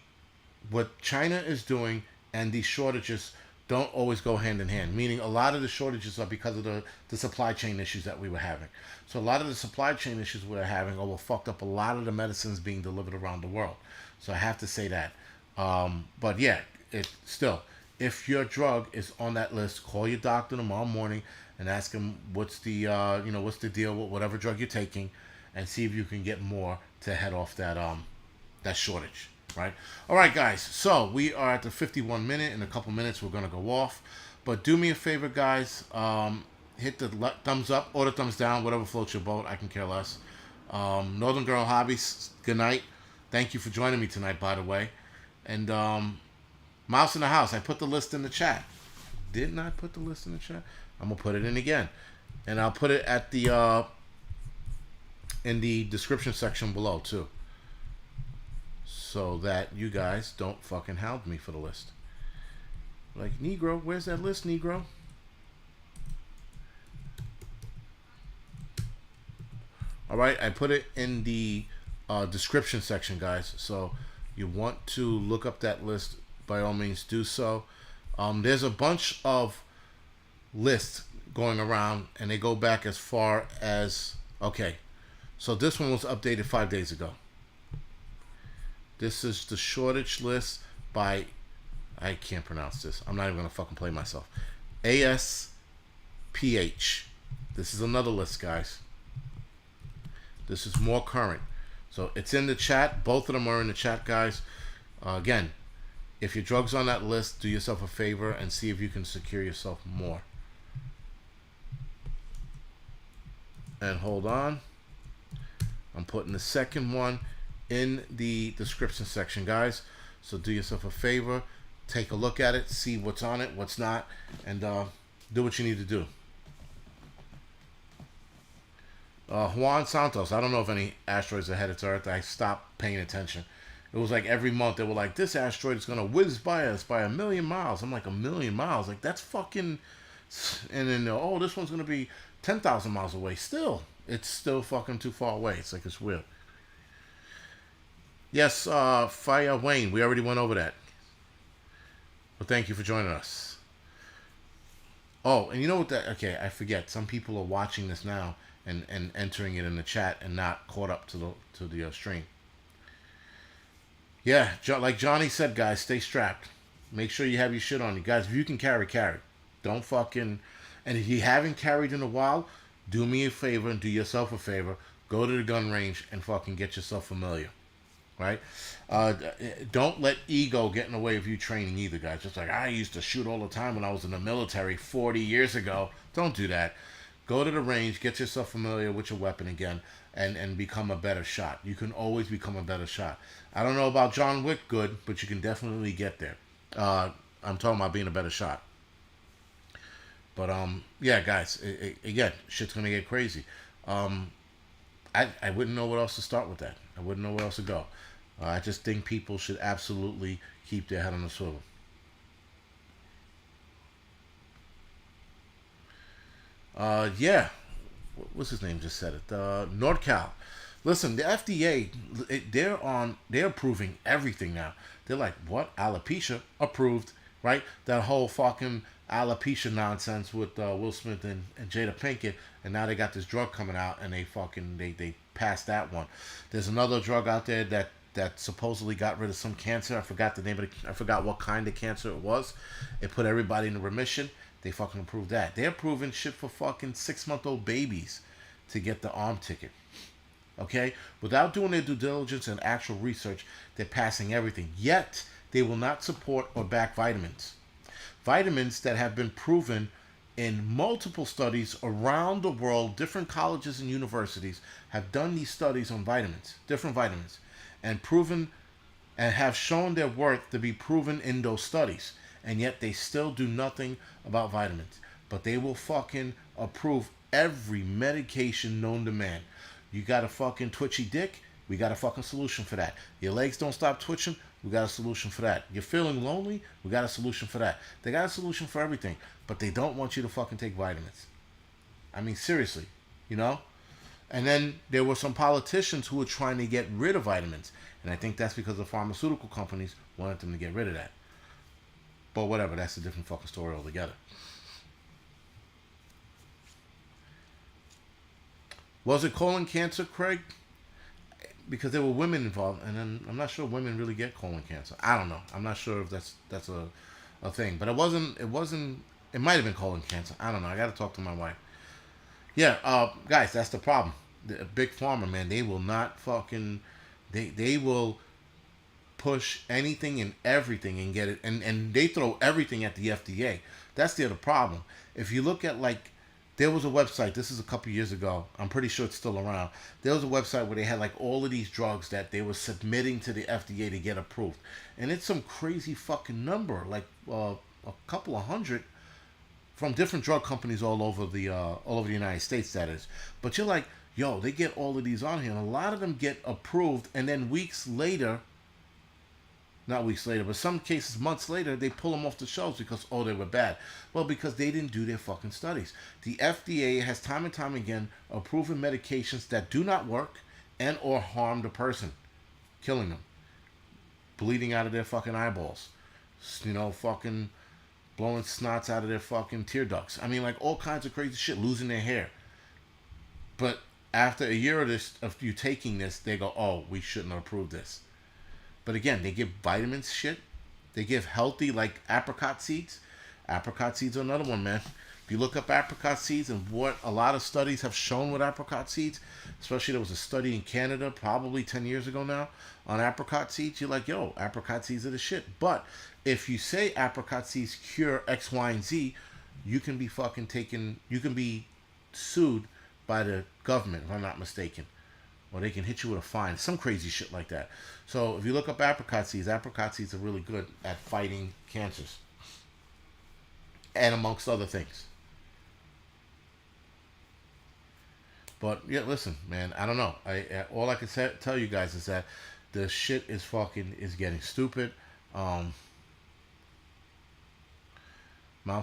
what China is doing and these shortages don't always go hand in hand. Meaning, a lot of the shortages are because of the supply chain issues that we were having. So a lot of the supply chain issues we were having over fucked up a lot of the medicines being delivered around the world. So I have to say that. But yeah, it still, if your drug is on that list, call your doctor tomorrow morning and ask him what's the what's the deal with whatever drug you're taking, and see if you can get more to head off that shortage. Right. All right, guys. So we are at the 51 minute. In a couple minutes, we're gonna go off. But do me a favor, guys. Hit the thumbs up or the thumbs down, whatever floats your boat. I can care less. Northern Girl Hobbies. Good night. Thank you for joining me tonight, by the way. And Mouse in the House. I put the list in the chat. Didn't I put the list in the chat? I'm gonna put it in again, and I'll put it at the in the description section below too, so that you guys don't fucking hound me for the list. Like, Negro, where's that list, Negro? All right, I put it in the description section, guys. So you want to look up that list, by all means do so. There's a bunch of lists going around, and they go back as far as, okay, so this one was updated 5 days ago. This is the shortage list by, I can't pronounce this. I'm not even going to fucking play myself. ASPH. This is another list, guys. This is more current. So it's in the chat. Both of them are in the chat, guys. Again, if your drug's on that list, do yourself a favor and see if you can secure yourself more. And hold on. I'm putting the second one in the description section, guys. So do yourself a favor. Take a look at it. See what's on it, what's not. And do what you need to do. Juan Santos. I don't know if any asteroids are headed to Earth. I stopped paying attention. It was like every month they were like, this asteroid is going to whiz by us by 1,000,000 miles. I'm like, 1,000,000 miles? Like, that's fucking... And then, oh, this one's going to be 10,000 miles away. Still, it's still fucking too far away. It's like, it's weird. Yes, Fire Wayne, we already went over that. Well, thank you for joining us. Oh, and you know what that... Okay, I forget. Some people are watching this now and entering it in the chat and not caught up to the stream. Yeah, like Johnny said, guys, stay strapped. Make sure you have your shit on you. Guys, if you can carry, carry. Don't fucking... And if you haven't carried in a while, do me a favor and do yourself a favor. Go to the gun range and fucking get yourself familiar. Right? Don't let ego get in the way of you training either, guys. Just like, I used to shoot all the time when I was in the military 40 years ago. Don't do that. Go to the range, get yourself familiar with your weapon again, and become a better shot. You can always become a better shot. I don't know about John Wick good, but you can definitely get there. I'm talking about being a better shot. But yeah, guys, again, shit's gonna get crazy. I wouldn't know what else to start with that. I wouldn't know where else to go. I just think people should absolutely keep their head on the swivel. Yeah, what's his name just said it? NordCal. Listen, the FDA, they're approving everything now. They're like, what? Alopecia approved, right? That whole fucking alopecia nonsense with Will Smith and Jada Pinkett, and now they got this drug coming out, and they passed that one. There's another drug out there that supposedly got rid of some cancer. I forgot the name of it. I forgot what kind of cancer it was. It put everybody in remission. They fucking approved that. They're approving shit for fucking 6-month-old babies to get the arm ticket. Okay? Without doing their due diligence and actual research, they're passing everything. Yet, they will not support or back vitamins. Vitamins that have been proven in multiple studies around the world. Different colleges and universities have done these studies on vitamins, different vitamins, and proven and have shown their worth to be proven in those studies. And yet they still do nothing about vitamins. But they will fucking approve every medication known to man. You got a fucking twitchy dick? We got a fucking solution for that. Your legs don't stop twitching. We got a solution for that. You're feeling lonely. We got a solution for that. They got a solution for everything, but they don't want you to fucking take vitamins. I mean, seriously, you know? And then there were some politicians who were trying to get rid of vitamins. And I think that's because the pharmaceutical companies wanted them to get rid of that. But whatever, that's a different fucking story altogether. Was it colon cancer, Craig? Because there were women involved, and then I'm not sure women really get colon cancer. I don't know. I'm not sure if that's a thing. But it wasn't. It might have been colon cancer. I don't know. I got to talk to my wife. Yeah, guys, that's the problem. The big pharma, man, they will not fucking. They will push anything and everything and get it, and they throw everything at the FDA. That's the other problem. If you look at, like, there was a website, this is a couple years ago, I'm pretty sure it's still around. There was a website where they had like all of these drugs that they were submitting to the FDA to get approved, and it's some crazy fucking number, like a couple of hundred from different drug companies all over the United States, that is. But you're like, yo, they get all of these on here, and a lot of them get approved, and then weeks later, not weeks later, but some cases months later, they pull them off the shelves because, oh, they were bad. Well, because they didn't do their fucking studies. The FDA has time and time again approved medications that do not work and or harm the person, killing them, bleeding out of their fucking eyeballs, you know, fucking blowing snots out of their fucking tear ducts. I mean, like, all kinds of crazy shit, losing their hair. But after a year of you taking this, they go, oh, we shouldn't have approved this. But again, they give vitamins shit. They give healthy, like, apricot seeds. Apricot seeds are another one, man. If you look up apricot seeds and what a lot of studies have shown with apricot seeds, especially there was a study in Canada probably 10 years ago now on apricot seeds, you're like, yo, apricot seeds are the shit. But if you say apricot seeds cure X, Y, and Z, you can be fucking taken, you can be sued by the government, if I'm not mistaken. Or they can hit you with a fine. Some crazy shit like that. So if you look up apricot seeds are really good at fighting cancers. And amongst other things. But yeah, listen, man, I don't know. All I can tell you guys is that the shit is getting stupid. Mouse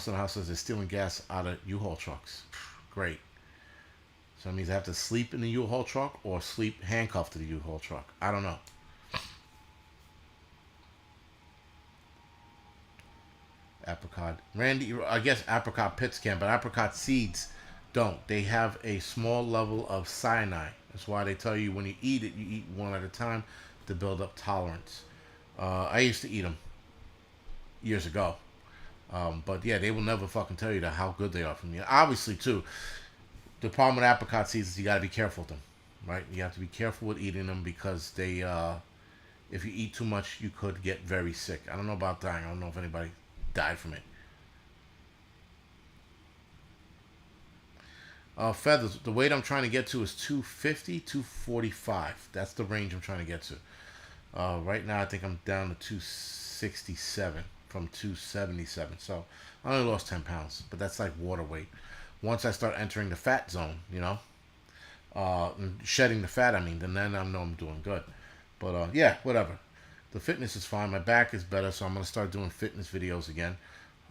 in the House says they're stealing gas out of U-Haul trucks. Great. So that means I have to sleep in the U-Haul truck or sleep handcuffed to the U-Haul truck. I don't know. Apricot. Randy, I guess apricot pits can, but apricot seeds don't. They have a small level of cyanide. That's why they tell you when you eat it, you eat one at a time to build up tolerance. I used to eat them years ago. But yeah, they will never fucking tell you how good they are from you. Obviously, too. The problem with apricot seeds is you got to be careful with them, right? You have to be careful with eating them because they, if you eat too much, you could get very sick. I don't know about dying. I don't know if anybody died from it. Feathers, the weight I'm trying to get to is 250, 245. That's the range I'm trying to get to. Right now, I think I'm down to 267 from 277. So I only lost 10 pounds, but that's like water weight. Once I start entering the fat zone, you know, shedding the fat, then I know I'm doing good. But yeah, whatever. The fitness is fine. My back is better, so I'm going to start doing fitness videos again.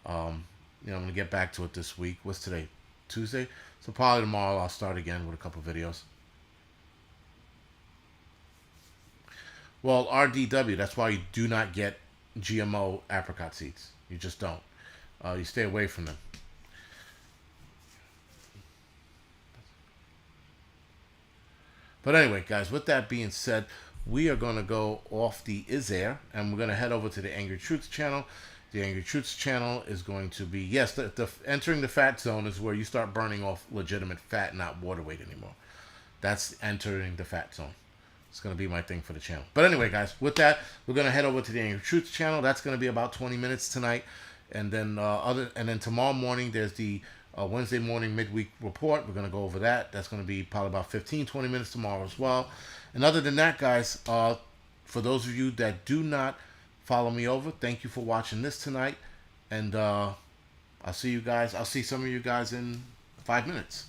I'm going to get back to it this week. What's today? Tuesday? So probably tomorrow I'll start again with a couple videos. Well, RDW, that's why you do not get GMO apricot seeds. You just don't. You stay away from them. But anyway, guys, with that being said, we are going to go off the air, and we're going to head over to the Angry Truths channel. The Angry Truths channel is going to be, yes, the entering the fat zone is where you start burning off legitimate fat, not water weight anymore. That's entering the fat zone. It's going to be my thing for the channel. But anyway, guys, with that, we're going to head over to the Angry Truths channel. That's going to be about 20 minutes tonight. And then then tomorrow morning, there's the Wednesday morning midweek report. We're going to go over that. That's going to be probably about 15, 20 minutes tomorrow as well. And other than that, guys, for those of you that do not follow me over, thank you for watching this tonight. And I'll see you guys. I'll see some of you guys in 5 minutes.